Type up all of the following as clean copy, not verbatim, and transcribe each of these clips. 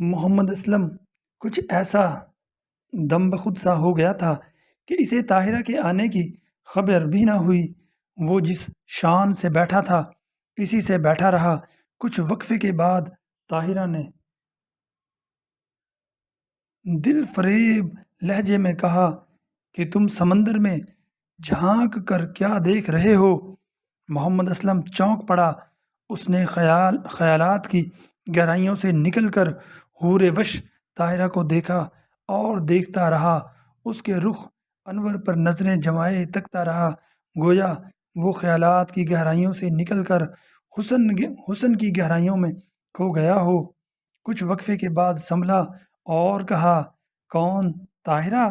محمد اسلم کچھ ایسا دم بخود سا ہو گیا تھا کہ اسے طاہرہ کے آنے کی خبر بھی نہ ہوئی۔ وہ جس شان سے بیٹھا تھا اسی سے بیٹھا رہا۔ کچھ وقفے کے بعد طاہرہ نے دل فریب لہجے میں کہا کہ تم سمندر میں جھانک کر کیا دیکھ رہے ہو؟ محمد اسلم چونک پڑا۔ اس نے خیالات کی گہرائیوں سے نکل کر حور وش طاہرہ کو دیکھا اور دیکھتا رہا۔ اس کے رخ انور پر نظریں جمائے تکتا رہا، گویا وہ خیالات کی گہرائیوں سے نکل کر حسن کی گہرائیوں میں کھو گیا ہو۔ کچھ وقفے کے بعد سنبھلا اور کہا، کون طاہرہ؟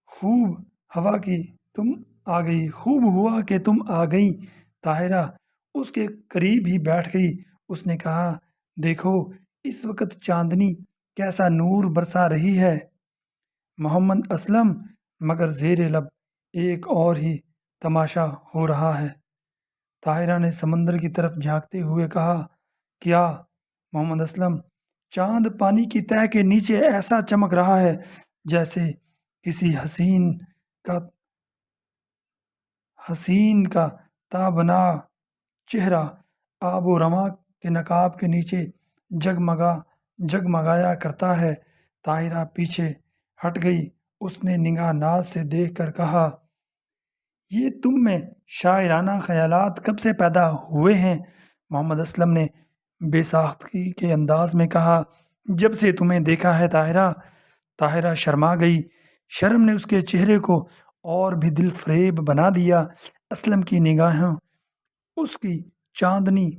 خوب ہوا کہ تم آ گئی، خوب ہوا کہ تم آ گئی۔ طاہرہ اس کے قریب ہی بیٹھ گئی۔ اس نے کہا، دیکھو اس وقت چاندنی کیسا نور برسا رہی ہے۔ محمد اسلم مگر زیر لب ایک اور ہی تماشا ہو رہا ہے۔ طاہرہ نے سمندر کی طرف جھانکتے ہوئے کہا، کیا؟ محمد اسلم، چاند پانی کی تہہ کے نیچے ایسا چمک رہا ہے جیسے کسی حسین کا تابناک چہرہ آب و رواں کے نقاب کے نیچے جگمگایا کرتا ہے۔ طاہرہ پیچھے ہٹ گئی۔ اس نے نگاہ ناز سے دیکھ کر کہا، یہ تم میں شاعرانہ خیالات کب سے پیدا ہوئے ہیں؟ محمد اسلم نے بے ساختگی کے انداز میں کہا، جب سے تمہیں دیکھا ہے طاہرہ۔ طاہرہ شرما گئی۔ شرم نے اس کے چہرے کو اور بھی دل فریب بنا دیا۔ اسلم کی نگاہیں اس کی چاندنی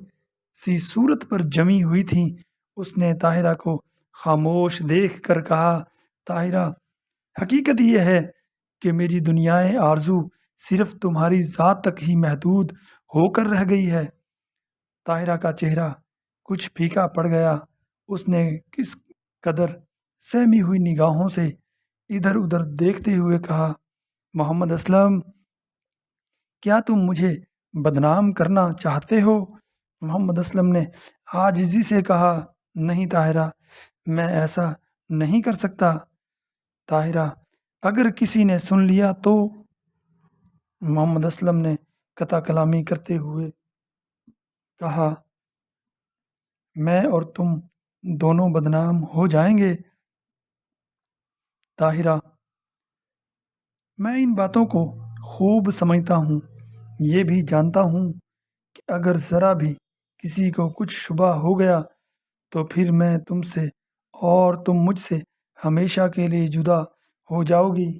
سی صورت پر جمی ہوئی تھیں۔ اس نے طاہرہ کو خاموش دیکھ کر کہا، طاہرہ، حقیقت یہ ہے کہ میری دنیائے آرزو صرف تمہاری ذات تک ہی محدود ہو کر رہ گئی ہے۔ طاہرہ کا چہرہ کچھ پھیکا پڑ گیا۔ اس نے کس قدر سہمی ہوئی نگاہوں سے ادھر ادھر دیکھتے ہوئے کہا، محمد اسلم، کیا تم مجھے بدنام کرنا چاہتے ہو؟ محمد اسلم نے عاجزی سے کہا، نہیں طاہرہ، میں ایسا نہیں کر سکتا۔ طاہرہ، اگر کسی نے سن لیا تو؟ محمد اسلم نے قطع کلامی کرتے ہوئے کہا، میں اور تم دونوں بدنام ہو جائیں گے۔ طاہرہ، میں ان باتوں کو خوب سمجھتا ہوں، یہ بھی جانتا ہوں کہ اگر ذرا بھی کسی کو کچھ شبہ ہو گیا تو پھر میں تم سے اور تم مجھ سے ہمیشہ کے لیے جدا ہو جاؤ گی۔